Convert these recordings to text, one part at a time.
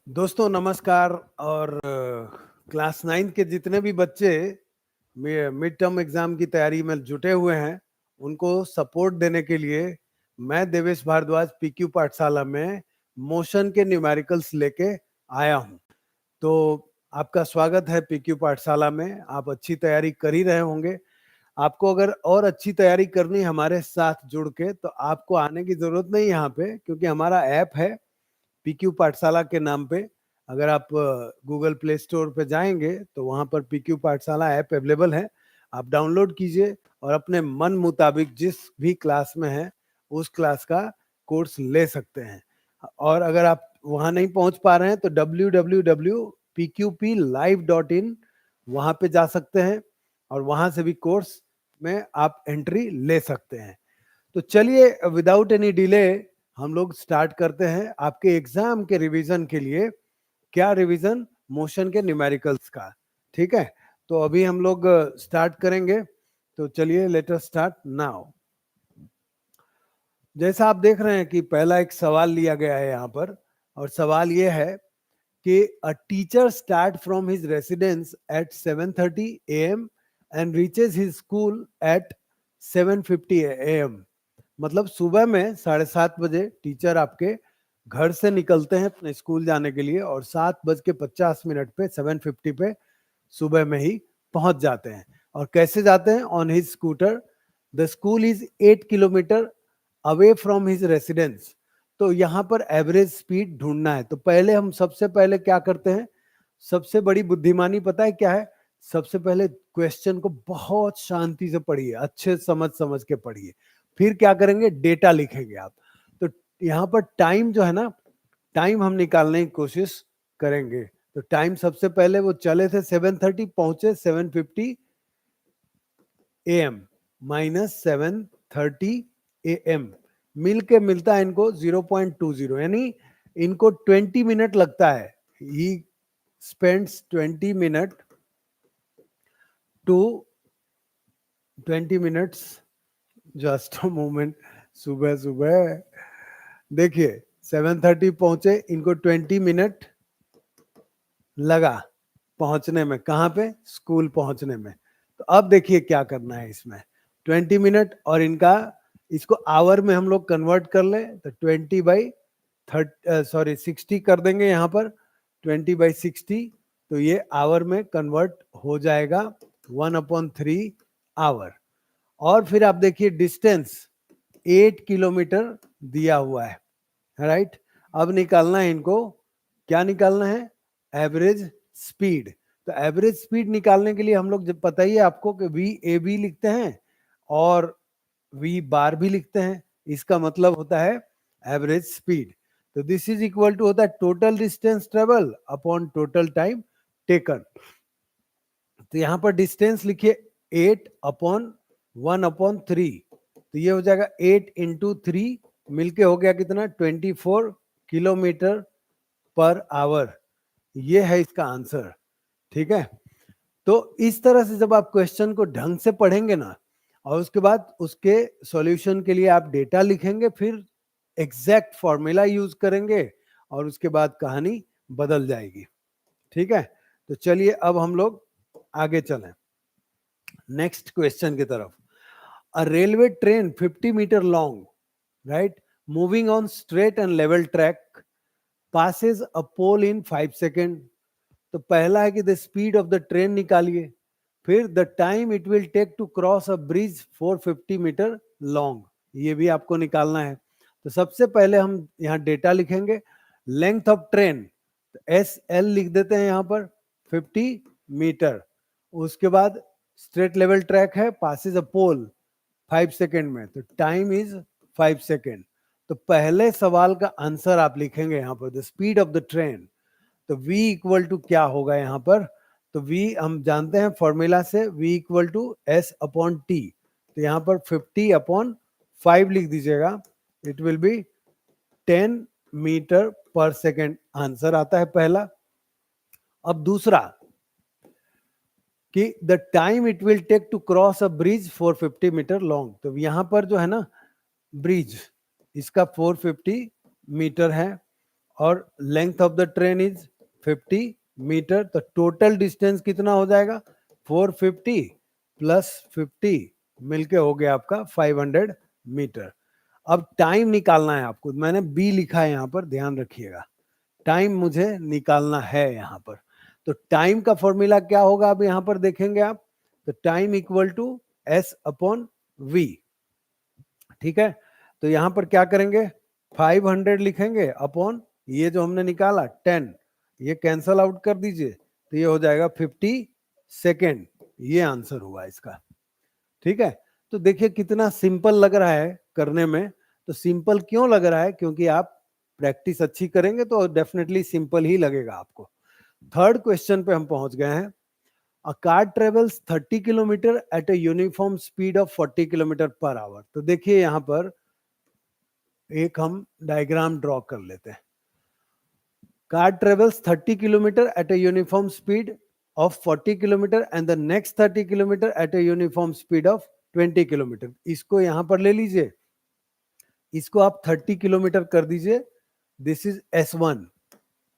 दोस्तों नमस्कार। और क्लास 9 के जितने भी बच्चे मिड टर्म एग्जाम की तैयारी में जुटे हुए हैं, उनको सपोर्ट देने के लिए मैं देवेश भारद्वाज पीक्यू पाठशाला में मोशन के न्यूमेरिकल्स लेके आया हूं। तो आपका स्वागत है पीक्यू पाठशाला में। आप अच्छी तैयारी कर ही रहे होंगे। आपको अगर और अच्छी तैयारी करनी हमारे साथ जुड़ के, तो आपको आने की जरूरत नहीं यहाँ पे, क्योंकि हमारा ऐप है पीक्यू पाठशाला के नाम पे। अगर आप गूगल प्ले स्टोर पे जाएंगे तो वहां पर पीक्यू पाठशाला ऐप अवेलेबल है। आप डाउनलोड कीजिए और अपने मन मुताबिक जिस भी क्लास में है उस क्लास का कोर्स ले सकते हैं। और अगर आप वहां नहीं पहुंच पा रहे हैं तो www.pqplive.in वहां पे जा सकते हैं और वहां से भी कोर्स में आप एंट्री ले सकते हैं। तो चलिए विदाउट एनी डिले हम लोग स्टार्ट करते हैं आपके एग्जाम के रिवीजन के लिए। क्या रिवीजन? मोशन के न्यूमेरिकल्स का। ठीक है, तो अभी हम लोग स्टार्ट करेंगे। तो चलिए लेट अस स्टार्ट नाउ। जैसा आप देख रहे हैं कि पहला एक सवाल लिया गया है यहाँ पर, और सवाल ये है कि a teacher start from his residence at 7:30 AM and reaches his school at 7:50 AM। मतलब सुबह में 7:30 बजे टीचर आपके घर से निकलते हैं अपने स्कूल जाने के लिए, और 7:50 पे 7:50 पे सुबह में ही पहुंच जाते हैं। और कैसे जाते हैं? On his scooter. The school is 8 kilometre away from his residence. तो यहाँ पर एवरेज स्पीड ढूंढना है। तो पहले हम सबसे पहले क्या करते हैं? सबसे बड़ी बुद्धिमानी पता है क्या है? सबसे पहले क्वेश्चन को बहुत शांति से पढ़िए, अच्छे समझ के पढ़िए। फिर क्या करेंगे? डेटा लिखेंगे आप। तो यहाँ पर टाइम जो है ना, टाइम हम निकालने की कोशिश करेंगे। तो टाइम सबसे पहले वो चले थे 7:30, पहुंचे 7:50 AM माइनस 7:30 AM मिल के मिलता है इनको 0.20, यानी इनको 20 मिनट लगता है। He spends 20 minute to 20 minutes. Just a moment. सुबह सुबह देखिए 7:30 पहुंचे, इनको 20 मिनट लगा पहुंचने में। कहां पे? स्कूल पहुंचने में। तो अब देखिए क्या करना है इसमें। 20 मिनट और इनका, इसको आवर में हम लोग कन्वर्ट कर ले तो 60 कर देंगे यहाँ पर। 20/60 तो ये आवर में कन्वर्ट हो जाएगा 1/3 आवर। और फिर आप देखिए डिस्टेंस 8 किलोमीटर दिया हुआ है, राइट। अब निकालना है इनको। क्या निकालना है? Average speed. तो एवरेज स्पीड निकालने के लिए हम लोग, जब पता ही है आपको कि VAB लिखते हैं और V बार भी लिखते हैं। इसका मतलब होता है एवरेज स्पीड। तो दिस इज इक्वल टू होता है total distance travel upon total time taken. तो यहां पर डिस्टेंस लिखिए 8/1/3। तो ये हो जाएगा 8 × 3 मिलके हो गया कितना? 24 किलोमीटर पर आवर। ये है इसका आंसर। ठीक है, तो इस तरह से जब आप क्वेश्चन को ढंग से पढ़ेंगे ना, और उसके बाद उसके सॉल्यूशन के लिए आप डेटा लिखेंगे, फिर एग्जैक्ट फॉर्मूला यूज करेंगे और उसके बाद कहानी बदल जाएगी। ठीक है, तो चलिए अब हम लोग आगे चलें नेक्स्ट क्वेश्चन की तरफ। A railway train 50 metre long, right, moving on straight and level track passes a pole in 5 seconds। तो पहला है कि the speed of the train निकालिए। फिर the time it will take to cross a bridge 450 metre long, ये भी आपको निकालना है। तो सबसे पहले हम यहाँ डेटा लिखेंगे। लेंथ ऑफ ट्रेन SL लिख देते हैं यहाँ पर 50 मीटर। उसके बाद स्ट्रेट लेवल ट्रैक है, पासिस अ पोल 5 सेकेंड में, तो टाइम इज 5 सेकेंड। तो पहले सवाल का आंसर आप लिखेंगे यहाँ पर the speed of the train. तो V इक्वल टू क्या होगा यहाँ पर? तो V हम जानते हैं फॉर्मूला से, V इक्वल टू S/T। तो यहाँ पर 50/5 लिख दीजिएगा। It will be 10 metre per second. Answer आता है पहला। अब दूसरा कि the time it will take to cross a bridge 450 metre long. तो यहाँ पर जो है ना ब्रिज, इसका 450 मीटर है और length of the train is 50 metre, तो टोटल डिस्टेंस कितना हो जाएगा 450 प्लस 50 मिलके हो गया आपका 500 मीटर। अब टाइम निकालना है आपको, मैंने बी लिखा है यहाँ पर, ध्यान रखिएगा, टाइम मुझे निकालना है यहाँ पर। तो टाइम का फॉर्मूला क्या होगा अब यहाँ पर देखेंगे आप, तो time equal to S upon V, ठीक है। तो यहाँ पर क्या करेंगे 500 लिखेंगे अपॉन ये जो हमने निकाला 10, ये कैंसल आउट कर दीजिए, तो ये हो जाएगा 50 सेकेंड, ये आंसर हुआ इसका, ठीक है। तो देखिए कितना सिंपल लग रहा है करने में। तो सिंपल क्यों लग रहा है, क्योंकि आप प्रैक्टिस अच्छी करेंगे तो डेफिनेटली सिंपल ही लगेगा आपको। थर्ड क्वेश्चन पे हम पहुंच गए हैं। A car travels 30 kilometre at a uniform speed of 40 kilometre per our. तो देखिए यहां पर एक हम डायग्राम ड्रॉ कर लेते हैं। Car travels 30 kilometre at a uniform speed of 40 kilometre and the next 30 kilometre at a uniform speed of 20 kilometre. इसको यहां पर ले लीजिए, इसको आप 30 किलोमीटर कर दीजिए, दिस इज S1,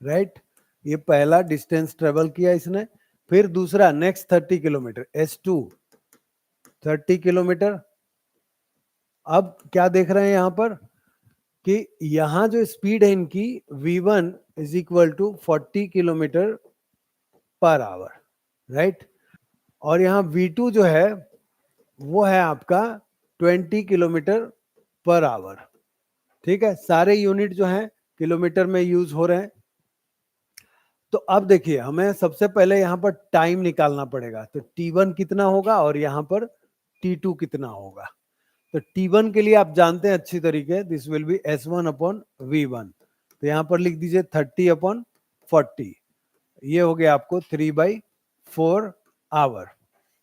राइट। ये पहला डिस्टेंस ट्रेवल किया इसने। फिर दूसरा नेक्स्ट 30 किलोमीटर S2 30 किलोमीटर। अब क्या देख रहे हैं यहां पर कि यहां जो स्पीड है इनकी V1 is equal to 40 kilometre per hour, right. और यहाँ V2 जो है वो है आपका 20 किलोमीटर पर आवर, ठीक है। सारे यूनिट जो हैं किलोमीटर में यूज हो रहे हैं। तो अब देखिए हमें सबसे पहले यहाँ पर टाइम निकालना पड़ेगा, तो T1 कितना होगा और यहाँ पर T2 कितना होगा। तो T1 के लिए आप जानते हैं अच्छी तरीके, this will be S1 upon V1। तो यहाँ पर लिख दीजिए 30 अपॉन 40, ये हो गया आपको 3/4 आवर।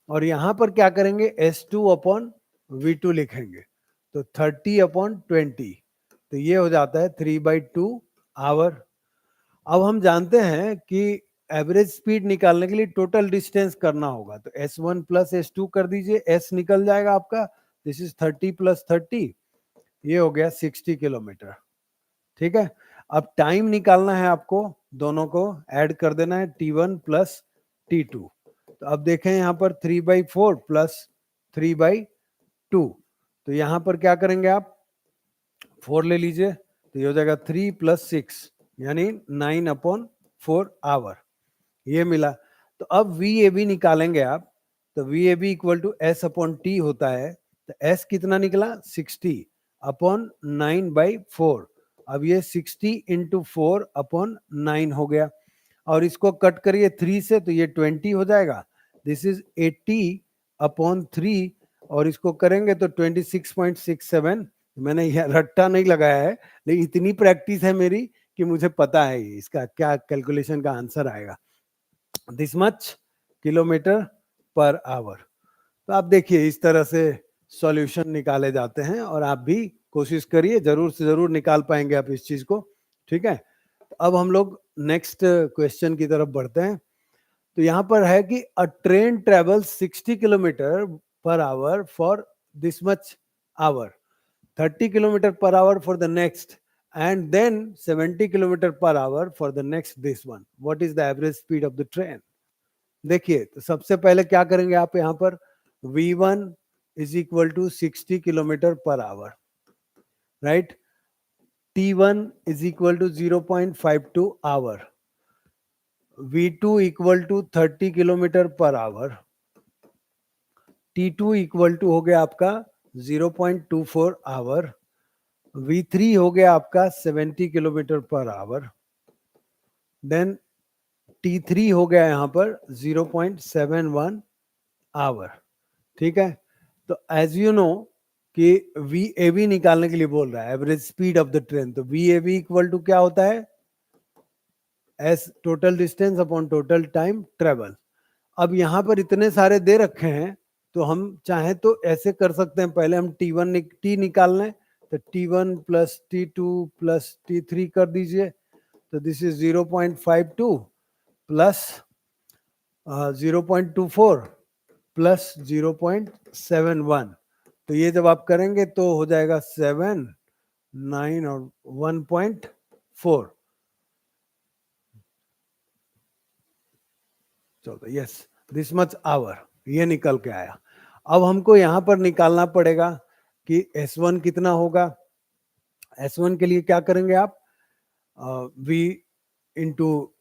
और यहां पर क्या करेंगे S2 अपॉन V2 लिखेंगे, तो 30 अपॉन 20, तो ये हो जाता है 3/2 आवर। अब हम जानते हैं कि एवरेज स्पीड निकालने के लिए टोटल डिस्टेंस करना होगा, तो S1 प्लस S2 कर दीजिए, S निकल जाएगा आपका, दिस इज 30 प्लस 30, ये हो गया 60 किलोमीटर, ठीक है। अब टाइम निकालना है आपको, दोनों को ऐड कर देना है T1 प्लस T2। तो अब देखें यहाँ पर 3/4 प्लस 3/2, तो यहाँ पर क्या करेंगे आप 4 ले लीजिए, तो ये हो जाएगा 3 प्लस 6 यानी 9 अपॉन 4 आवर, ये मिला। तो अब VAB निकालेंगे आप, तो VAB equal to S upon T होता है, तो S कितना निकला 60 अपॉन 9/4। अब ये 60 इंटू 4 अपॉन 9 हो गया, और इसको कट करिए 3 से तो ये 20 हो जाएगा, दिस इज 80 अपॉन 3, और इसको करेंगे तो 26.67। मैंने यह रट्टा नहीं लगाया है, लेकिन इतनी प्रैक्टिस है मेरी कि मुझे पता है इसका क्या कैलकुलेशन का आंसर आएगा, this much kilometre per our. तो आप देखिए इस तरह से सॉल्यूशन निकाले जाते हैं, और आप भी कोशिश करिए, जरूर से जरूर निकाल पाएंगे आप इस चीज को, ठीक है। अब हम लोग नेक्स्ट क्वेश्चन की तरफ बढ़ते हैं। तो यहाँ पर है कि a train travel 60 kilometre per hour for this much hour, 30 kilometre per hour for the next, and then 70 kilometre per hour for the next this one, what is the average speed of the train. देखिए तो सबसे पहले क्या करेंगे आप यहाँ पर, V1 is equal to 60 kilometre per hour, right. T1 is equal to 0.52 hour, V2 equal to 30 kilometre per hour, T2 equal to हो गया आपका 0.24 आवर, V3 हो गया आपका 70 kilometre per our, then T3 हो गया यहाँ पर 0.71 आवर, ठीक है। तो एज यू नो कि VAB निकालने के लिए बोल रहा है, average speed of the train, तो VAB इक्वल टू क्या होता है, S total distance upon total time travel. अब यहाँ पर इतने सारे दे रखे हैं, तो हम चाहे तो ऐसे कर सकते हैं, पहले हम T निकाल लें, तो T1 plus T2 plus T3 कर दीजिए, तो दिस इज 0.52 प्लस 0.24 प्लस 0.71, तो ये जब आप करेंगे तो हो जाएगा 7, 9 और 1.4, 14, यस, दिस मच आवर, ये निकल के आया। अब हमको यहाँ पर निकालना पड़ेगा कि S1 कितना होगा। S1 के लिए क्या करेंगे आप, V इंटू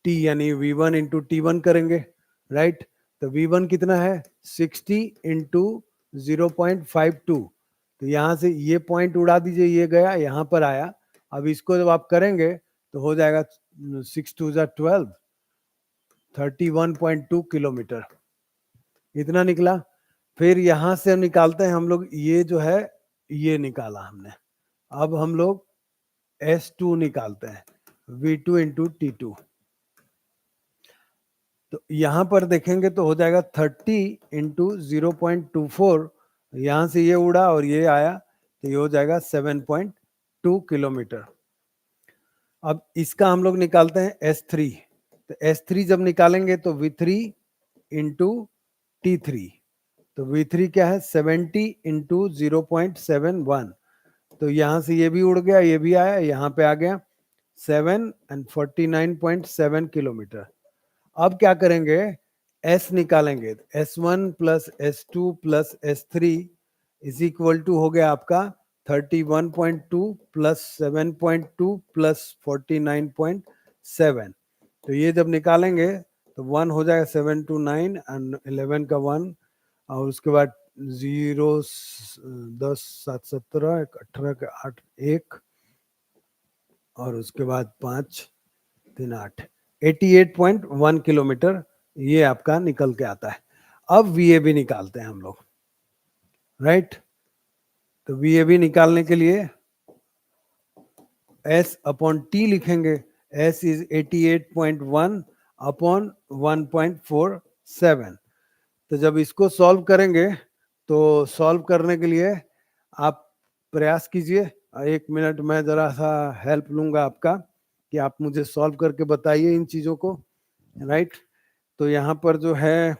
टी यानी V1 इंटू T1 करेंगे, राइट। तो V1 कितना है 60 इंटू 0.52, तो यहाँ से ये पॉइंट उड़ा दीजिए, ये गया यहाँ पर आया। अब इसको जब आप करेंगे तो हो जाएगा 6 2 12, 31.2 किलोमीटर, इतना निकला। फिर यहाँ से निकालते हैं हम लोग, ये जो है ये निकाला हमने। अब हम लोग S2 निकालते हैं, V2 इंटू T2। तो यहाँ पर देखेंगे तो हो जाएगा 30 इंटू 0.24, यहाँ से ये उड़ा और ये आया, तो ये हो जाएगा 7.2 किलोमीटर। अब इसका हम लोग निकालते हैं S3। तो S3 जब निकालेंगे तो V3 इंटू T3, तो V3 क्या है 70 इंटू 0.71, तो यहाँ से ये भी उड़ गया, ये भी आया, यहाँ पे आ गया 7 and 49.7 किलोमीटर। अब क्या करेंगे, S निकालेंगे, S1 plus S2 plus S3 is equal to हो गया आपका 31.2 प्लस 7.2 प्लस 49.7। तो ये जब निकालेंगे तो 1 हो जाएगा 7 to 9 एंड 11 का 1, और उसके बाद 0 10 7 17 18 का 8 1, और उसके बाद 5 3 8, 88.1 किलोमीटर ये आपका निकल के आता है। अब VAB निकालते हैं हम लोग, राइट। तो VAB निकालने के लिए S अपॉन T लिखेंगे, S इज 88.1 अपॉन 1.47। तो जब इसको सॉल्व करेंगे तो सॉल्व करने के लिए आप प्रयास कीजिए, 1 मिनट मैं जरा सा हेल्प लूंगा आपका, कि आप मुझे सॉल्व करके बताइए इन चीजों को, राइट। तो यहाँ पर जो है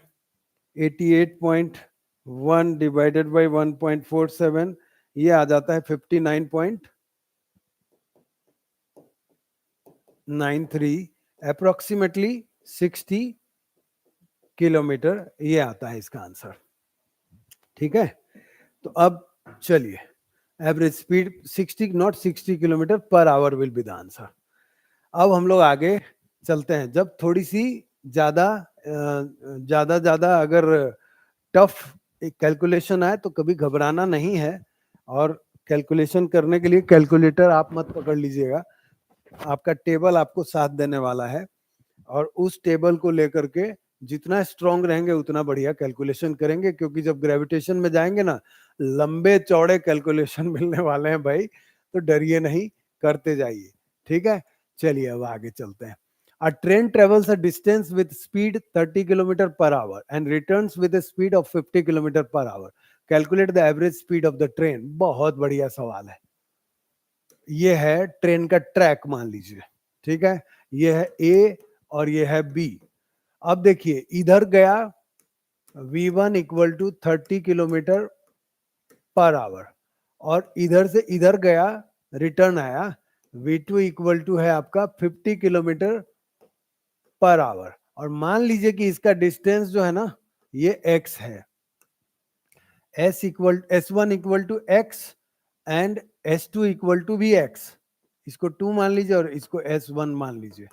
88.1 डिवाइडेड बाई 1.47, ये आ जाता है 59.93, अप्रोक्सीमेटली 60 किलोमीटर ये आता है इसका आंसर, ठीक है। तो अब चलिए, average speed 60 not 60 kilometre per our will be the answer. अब हम लोग आगे चलते हैं। जब थोड़ी सी ज्यादा अगर टफ कैलकुलेशन आए तो कभी घबराना नहीं है, और कैलकुलेशन करने के लिए कैलकुलेटर आप मत पकड़ लीजिएगा, आपका टेबल आपको साथ देने वाला है, और उस टेबल को लेकर के जितना स्ट्रांग रहेंगे उतना बढ़िया कैलकुलेशन करेंगे, क्योंकि जब ग्रेविटेशन में जाएंगे ना, लंबे चौड़े कैलकुलेशन मिलने वाले हैं भाई, तो डरिए नहीं, करते जाइए, ठीक है। चलिए अब आगे चलते हैं। A train travels a distance with speed 30 km per hour and returns with a speed of 50 km per hour. Calculate the average speed of the train. बहुत बढ़िया सवाल है। ये है ट्रेन का ट्रैक मान लीजिए, ठीक है। ये है A और ये है B। अब देखिए इधर गया V1 equal to 30 kilometre per hour, और इधर से इधर गया, रिटर्न आया V2 इक्वल टू है आपका 50 किलोमीटर पर आवर, और मान लीजिए कि इसका डिस्टेंस जो है ना ये x है, S1 equal to x and S2 equal to भी x, इसको 2 मान लीजिए और इसको S1 मान लीजिए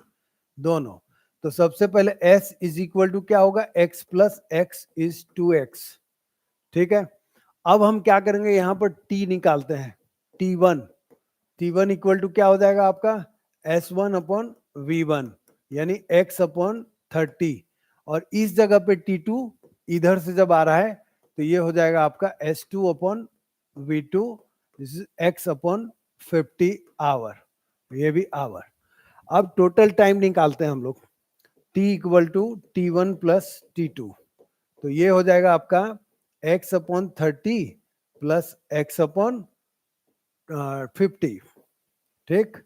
दोनों। तो सबसे पहले S इज इक्वल टू क्या होगा, x plus x is 2x, ठीक है। अब हम क्या करेंगे, यहाँ पर t निकालते हैं, T1 इक्वल टू क्या हो जाएगा आपका S1 अपॉन V1 यानी x अपॉन 30, और इस जगह पे T2 इधर से जब आ रहा है तो ये हो जाएगा आपका S2 upon V2, this is x upon 50 hour, ये भी आवर। अब टोटल टाइम निकालते हैं हम लोग, t equal to T1 plus T2, तो ये हो जाएगा आपका x upon 30 plus x upon 50, ठीक।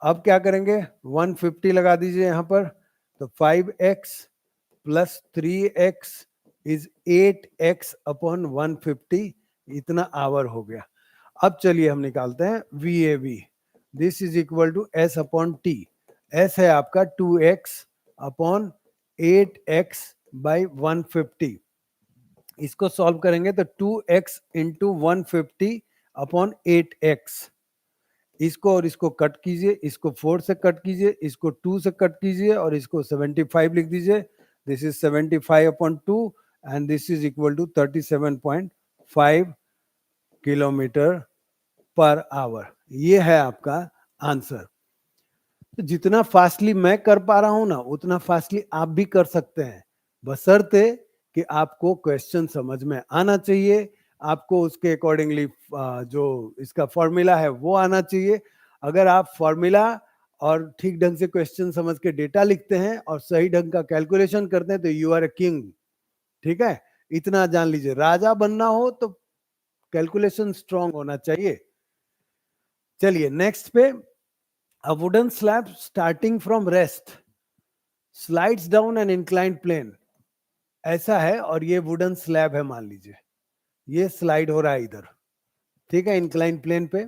अब क्या करेंगे, 150 लगा दीजिए यहाँ पर, तो 5x plus 3x is 8x upon 150, इतना आवर हो गया। अब चलिए हम निकालते हैं VAB, this is equal to S upon T। S है आपका 2x अपॉन 8x बाई 150। इसको सॉल्व करेंगे तो 2x इंटू 150 अपॉन 8x। इसको और इसको कट कीजिए, इसको 4 से कट कीजिए, इसको 2 से कट कीजिए और इसको 75 लिख दीजिए। This is 75 upon 2 and this is equal to 37.5 kilometre per hour. ये है आपका आंसर। तो जितना फास्टली मैं कर पा रहा हूं ना, उतना फास्टली आप भी कर सकते हैं, बशर्ते कि आपको क्वेश्चन समझ में आना चाहिए, आपको उसके अकॉर्डिंगली जो इसका फॉर्मूला है वो आना चाहिए। अगर आप फॉर्मूला और ठीक ढंग से क्वेश्चन समझ के डेटा लिखते हैं और सही ढंग का कैलकुलेशन करते हैं तो यू आर ए किंग। ठीक है, इतना जान लीजिए, राजा बनना हो तो कैलकुलेशन स्ट्रांग होना चाहिए। चलिए नेक्स्ट पे, a wooden slab starting from rest slides down an inclined plane। ऐसा है और ये वुडन स्लैब है, मान लीजिए ये स्लाइड हो रहा है इधर, ठीक है, इंक्लाइन प्लेन पे,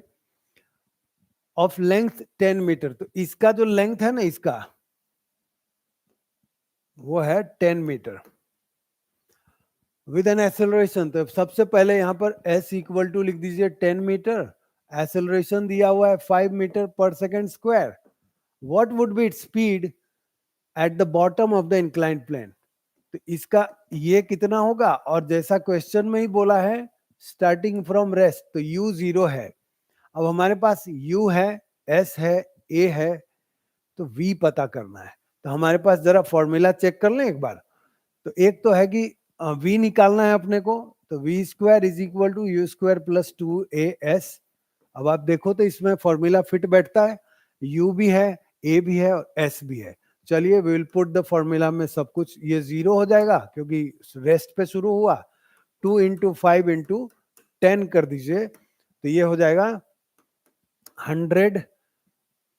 ऑफ लेंथ 10 मीटर। तो इसका जो लेंथ है ना, इसका वो है 10 मीटर विद एन एक्सेलरेशन। तो सबसे पहले यहां पर s इक्वल टू लिख दीजिए 10 मीटर, एक्सेलरेशन दिया हुआ है 5 metre per second square. What would be its speed at the bottom of the inclined plane. तो इसका ये कितना होगा, और जैसा क्वेश्चन में ही बोला है स्टार्टिंग फ्रॉम रेस्ट, तो u 0 है। अब हमारे पास u है, s है, a है, तो v पता करना है। तो हमारे पास जरा फॉर्मूला चेक कर लें एक बार। तो एक तो है कि v निकालना है अपने को, तो v square is equal to u square plus 2as। अब आप देखो तो इसमें फॉर्मूला फिट बैठता है, u भी है, a भी है और s भी है। चलिए we will put the formula में सब कुछ, ये 0 हो जाएगा क्योंकि रेस्ट पे शुरू हुआ। 2 इंटू 5 इंटू 10 कर दीजिए तो ये हो जाएगा 100।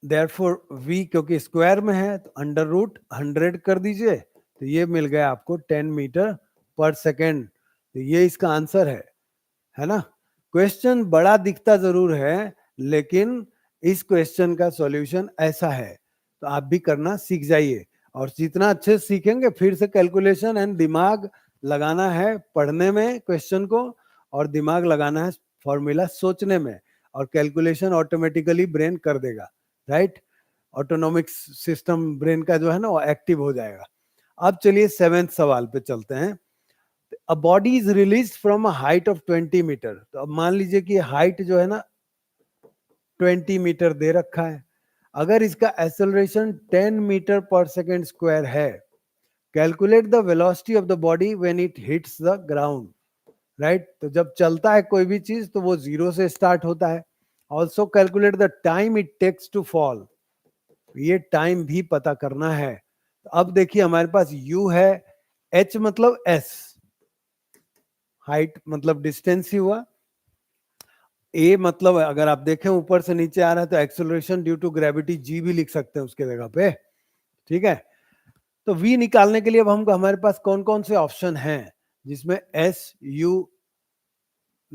देयरफॉर v क्योंकि स्क्वायर में है तो अंडर रूट 100 कर दीजिए, तो ये मिल गया आपको 10 मीटर पर सेकेंड। तो ये इसका आंसर है ना। क्वेश्चन बड़ा दिखता जरूर है, लेकिन इस क्वेश्चन का सॉल्यूशन ऐसा है, तो आप भी करना सीख जाइए। और जितना अच्छे से सीखेंगे, फिर से कैलकुलेशन एंड दिमाग लगाना है पढ़ने में क्वेश्चन को, और दिमाग लगाना है फॉर्मूला सोचने में, और कैलकुलेशन ऑटोमेटिकली ब्रेन कर देगा, राइट। ऑटोनॉमिक सिस्टम ब्रेन का जो है ना वो एक्टिव हो जाएगा। अब चलिए 7th सवाल पे चलते हैं। A body is release from a height of 20 metre. तो अब मान लीजिए कि हाइट जो है ना 20 मीटर दे रखा है, अगर इसका acceleration 10 metre per second square है, calculate the velocity of the body when it hits the ground, right. तो जब चलता है कोई भी चीज तो वो 0 से स्टार्ट होता है। Also calculate the time it takes to fall, ये टाइम भी पता करना है। तो अब देखिए हमारे पास u है, h मतलब s, हाइट मतलब डिस्टेंस ही हुआ, ए मतलब अगर आप देखें ऊपर से नीचे आ रहा है तो acceleration due to gravity G भी लिख सकते हैं उसके जगह पे, ठीक है। तो वी निकालने के लिए अब हम हमारे पास कौन कौन से ऑप्शन हैं जिसमें एस यू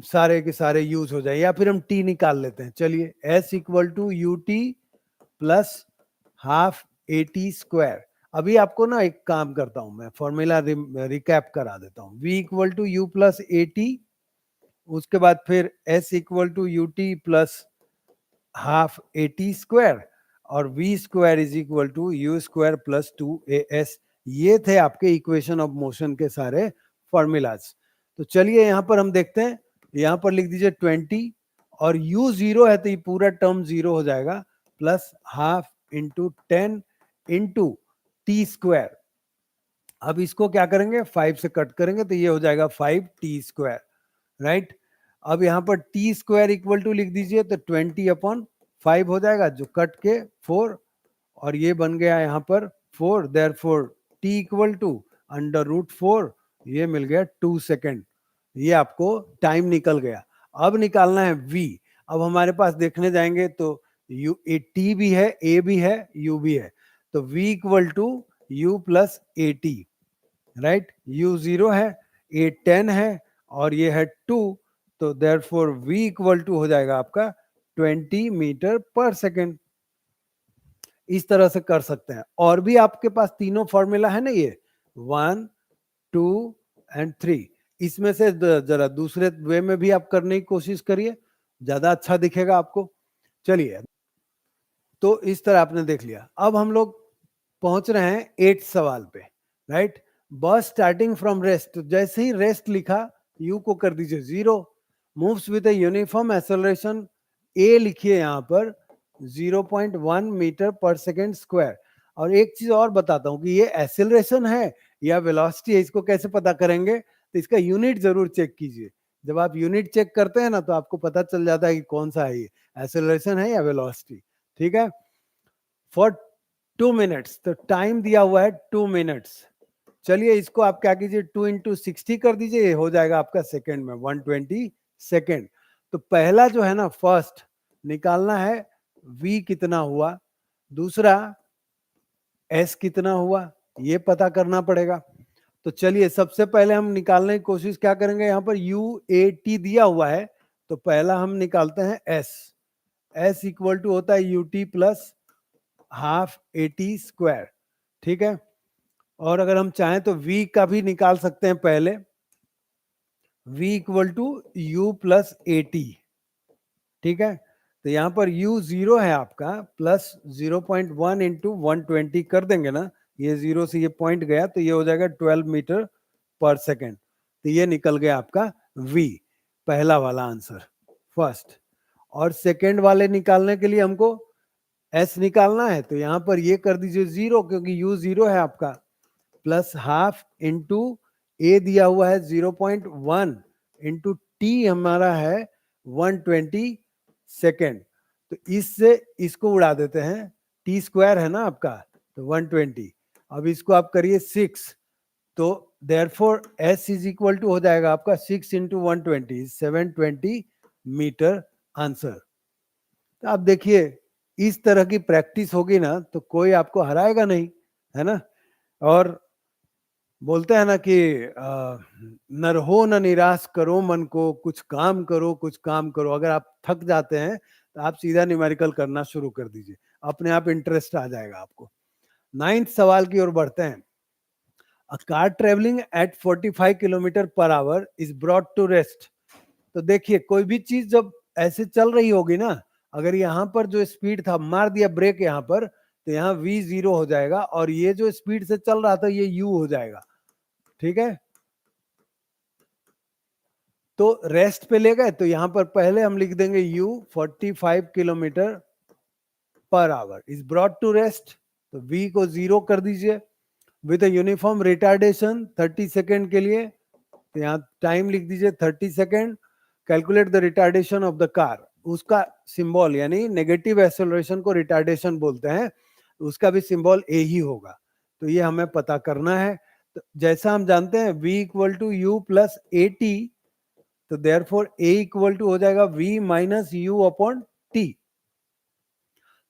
सारे के सारे यूज हो जाए, या फिर हम टी निकाल लेते हैं। चलिए s equal to u t plus half a t square. अभी आपको ना एक काम करता हूं मैं, फॉर्मूला रिकैप करा देता हूं। v equal to u plus a t, उसके बाद फिर s equal to u t plus half a t square, और v square is equal to u square plus 2as। ये थे आपके इक्वेशन ऑफ मोशन के सारे फॉर्मूलाज। तो चलिए यहां पर हम देखते हैं, यहां पर लिख दीजिए 20, और u 0 है तो ये पूरा टर्म 0 हो जाएगा, plus half into 10 into T square. अब इसको क्या करेंगे, 5 से कट करेंगे तो ये हो जाएगा 5 टी स्क्वायर, राइट। अब यहाँ पर टी स्क्वायर इक्वल टू लिख दीजिए तो 20 अपॉन 5 हो जाएगा, जो कट के 4, और ये बन गया यहाँ पर 4। Therefore t equal to under root 4, ये मिल गया 2 सेकेंड। ये आपको टाइम निकल गया। अब निकालना है v। अब हमारे पास देखने जाएंगे तो यू ए टी भी है, a भी है, u भी है, तो v equal to u plus a t, right. u 0 है, a 10 है और ये है 2, तो देयरफॉर v इक्वल टू हो जाएगा आपका 20 मीटर पर सेकेंड। इस तरह से कर सकते हैं। और भी आपके पास तीनों फॉर्मूला है ना, ये 1 2 एंड 3। इसमें से जरा दूसरे वे में भी आप करने की कोशिश करिए, ज्यादा अच्छा दिखेगा आपको। चलिए, तो इस तरह आपने देख लिया। अब हम लोग पहुंच रहे हैं 8 सवाल पे, राइट। बस स्टार्टिंग फ्रॉम रेस्ट, जैसे ही रेस्ट लिखा यू को कर दीजिए 0। मूव्स विद यूनिफॉर्म एक्सेलरेशन, ए लिखिए यहाँ पर 0.1 मीटर पर सेकेंड स्क्वायर। और एक चीज और बताता हूँ कि ये एक्सेलरेशन है या वेलोसिटी है, इसको कैसे पता करेंगे? तो इसका यूनिट जरूर चेक कीजिए। जब आप यूनिट चेक करते हैं ना, तो आपको पता चल जाता है कि कौन सा है, ये एक्सेलरेशन है या वेलोसिटी। ठीक है। फॉर 2 मिनट्स, तो टाइम दिया हुआ है 2 मिनट्स। चलिए, इसको आप क्या कीजिए, 2 into 60 कर दीजिए, हो जाएगा आपका सेकेंड में 120 सेकेंड। तो पहला जो है ना, फर्स्ट निकालना है v कितना हुआ, दूसरा s कितना हुआ, ये पता करना पड़ेगा। तो चलिए, सबसे पहले हम निकालने की कोशिश क्या करेंगे, यहाँ पर UAT दिया हुआ है, तो पहला हम निकालते हैं s इक्वल टू होता है UT plus half AT square. ठीक है। और अगर हम चाहें तो v का भी निकाल सकते हैं पहले, v equal to u plus AT। ठीक है। तो यहाँ पर u 0 है आपका, प्लस 0.1 इंटू 120 कर देंगे ना, ये 0 से ये पॉइंट गया, तो ये हो जाएगा 12 मीटर पर सेकेंड। तो ये निकल गया आपका v, पहला वाला आंसर, फर्स्ट। और सेकेंड वाले निकालने के लिए हमको s निकालना है, तो यहाँ पर ये कर दीजिए 0, क्योंकि u 0 है आपका, प्लस हाफ इंटू ए दिया हुआ है 0.1 इंटू टी हमारा है 120 सेकेंड। तो इससे इसको उड़ा देते हैं, टी स्क्वायर है ना आपका, तो 120। अब इसको आप करिए 6, तो therefore s is equal to हो जाएगा आपका 6 इंटू 120, 720 मीटर आंसर। तो आप देखिए, इस तरह की प्रैक्टिस होगी ना, तो कोई आपको हराएगा नहीं, है ना। और बोलते हैं ना कि न रहो न निराश करो मन को, कुछ काम करो, कुछ काम करो। अगर आप थक जाते हैं तो आप सीधा न्यूमेरिकल करना शुरू कर दीजिए, अपने आप इंटरेस्ट आ जाएगा आपको। 9th सवाल की ओर बढ़ते हैं। A car travelling at 45 kilometre per hour is brought to rest. तो देखिए, कोई भी चीज जब ऐसे चल रही होगी ना, अगर यहाँ पर जो स्पीड था, मार दिया ब्रेक यहाँ पर, तो यहाँ v 0 हो जाएगा, और ये जो स्पीड से चल रहा था ये u हो जाएगा। ठीक है। तो रेस्ट पे ले गए, तो यहां पर पहले हम लिख देंगे u 45 kilometre per hour is brought to rest, तो v को 0 कर दीजिए। विद यूनिफॉर्म रिटार्डेशन 30 सेकेंड के लिए, तो यहाँ टाइम लिख दीजिए 30 second. Calculate the retardation of the car, उसका सिंबल यानी नेगेटिव एक्सेलरेशन को रिटार्डेशन बोलते हैं, उसका भी सिंबल ए ही होगा। तो ये हमें पता करना है। तो जैसा हम जानते हैं v equal to u plus AT, तो देयरफॉर a इक्वल टू हो जाएगा v minus u upon t.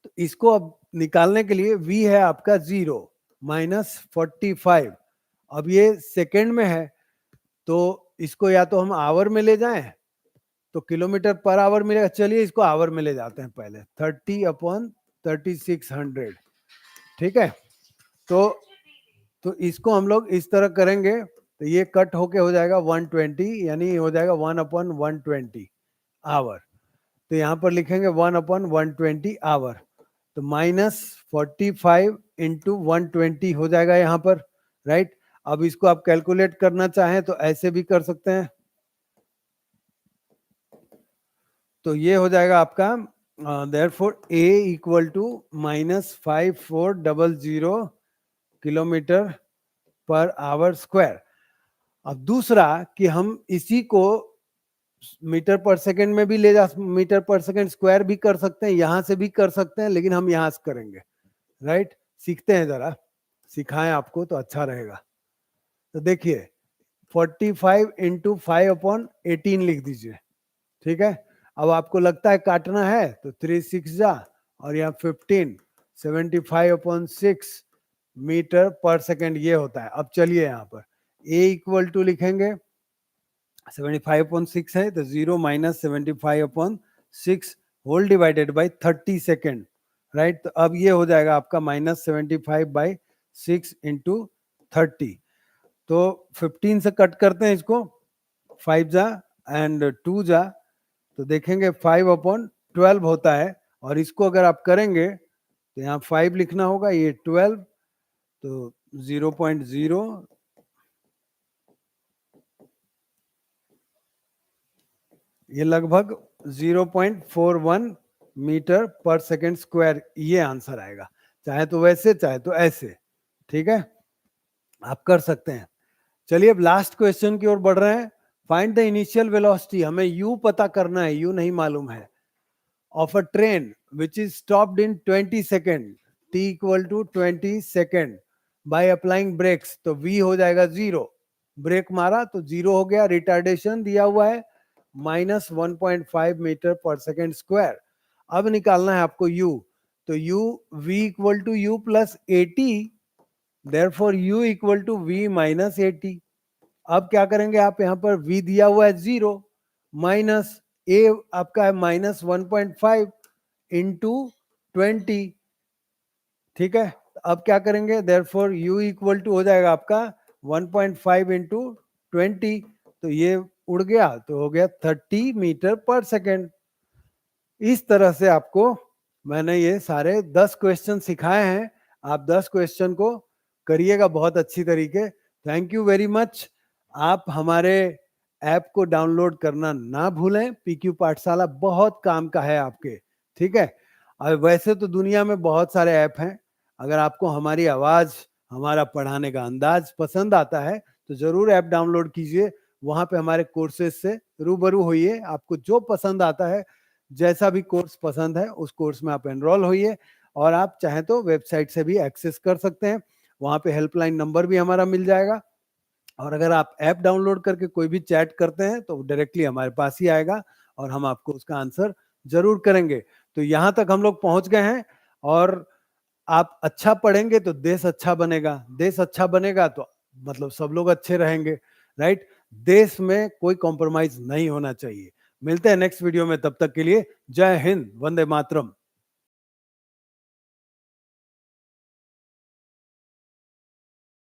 तो इसको अब निकालने के लिए v है आपका 0 माइनस 45। अब ये सेकेंड में है, तो इसको या तो हम आवर में ले जाएं, तो किलोमीटर पर आवर मिलेगा। चलिए, इसको आवर में ले जाते हैं पहले, 30 अपॉन 3600। ठीक है। तो इसको हम लोग इस तरह करेंगे, तो ये कट होके हो जाएगा 120, यानी हो जाएगा 1 अपॉन 120 आवर। तो यहाँ पर लिखेंगे 1 अपॉन 120 आवर, तो माइनस 45 इंटू 120 हो जाएगा यहाँ पर, राइट। अब इसको आप कैलकुलेट करना चाहें तो ऐसे भी कर सकते हैं। तो ये हो जाएगा आपका therefore a equal to minus 5400 kilometre per hour square. अब दूसरा कि हम इसी को मीटर पर सेकंड में भी ले जा, मीटर पर सेकंड स्क्वायर भी कर सकते हैं, यहां से भी कर सकते हैं, लेकिन हम यहां से करेंगे, राइट। सीखते हैं, जरा सिखाएं आपको तो अच्छा रहेगा। तो देखिए, 45 इंटू 5 अपॉन 18 लिख दीजिए। ठीक है। अब आपको लगता है काटना है, तो 3 6 जा, और यहाँ 15, 75 अपॉन 6 मीटर पर सेकेंड ये होता है। अब चलिए, यहाँ पर a इक्वल टू लिखेंगे 75/6 है, तो 0 minus 75/6 whole divided by 30 second, right. तो अब ये हो जाएगा आपका माइनस 75/6 इंटू 30। तो 15 से कट करते हैं इसको, 5 जा एंड 2 जा, तो देखेंगे 5/12 होता है। और इसको अगर आप करेंगे तो यहाँ 5 लिखना होगा, ये 12, तो 0.0, ये लगभग 0.41 मीटर पर सेकेंड स्क्वायर, ये आंसर आएगा। चाहे तो वैसे, चाहे तो ऐसे, ठीक है, आप कर सकते हैं। चलिए अब लास्ट क्वेश्चन की ओर बढ़ रहे हैं। फाइंड द इनिशियल वेलोसिटी, हमें यू पता करना है, यू नहीं मालूम है, of a train which is stopped in 20 second, t equal to 20 second, by applying brakes, तो v हो जाएगा 0, ब्रेक मारा तो 0 हो गया, रिटार्डेशन दिया हुआ है -1.5 मीटर पर सेकेंड स्क्वायर। अब निकालना है आपको u, तो u v equal to u plus 80, therefore u equal to v minus 80। अब क्या करेंगे आप, यहां पर v दिया हुआ है 0, माइनस a आपका है -1.5 इंटू 20, ठीक है। अब क्या करेंगे, देयरफॉर u इक्वल टू हो जाएगा आपका 1.5 इंटू 20, तो ये उड़ गया, तो हो गया 30 मीटर पर सेकेंड। इस तरह से आपको मैंने ये सारे 10 क्वेश्चन सिखाए हैं, आप 10 क्वेश्चन को करिएगा बहुत अच्छी तरीके। Thank you very much. आप हमारे ऐप को डाउनलोड करना ना भूलें, पीक्यू पाठशाला बहुत काम का है आपके, ठीक है। और वैसे तो दुनिया में बहुत सारे ऐप हैं, अगर आपको हमारी आवाज़, हमारा पढ़ाने का अंदाज पसंद आता है तो ज़रूर ऐप डाउनलोड कीजिए, वहाँ पे हमारे कोर्सेज से रूबरू होइए, आपको जो पसंद आता है, जैसा भी कोर्स पसंद है उस कोर्स में आप एनरोल होइए। और आप चाहें तो वेबसाइट से भी एक्सेस कर सकते हैं, वहाँ पे हेल्पलाइन नंबर भी हमारा मिल जाएगा। और अगर आप ऐप डाउनलोड करके कोई भी चैट करते हैं तो डायरेक्टली हमारे पास ही आएगा और हम आपको उसका आंसर जरूर करेंगे। तो यहाँ तक हम लोग पहुँच गए हैं, और आप अच्छा पढ़ेंगे तो देश अच्छा बनेगा, देश अच्छा बनेगा तो मतलब सब लोग अच्छे रहेंगे, राइट। देश में कोई कॉम्प्रोमाइज नहीं होना चाहिए। मिलते हैं नेक्स्ट वीडियो में, तब तक के लिए जय हिंद, वंदे मातरम।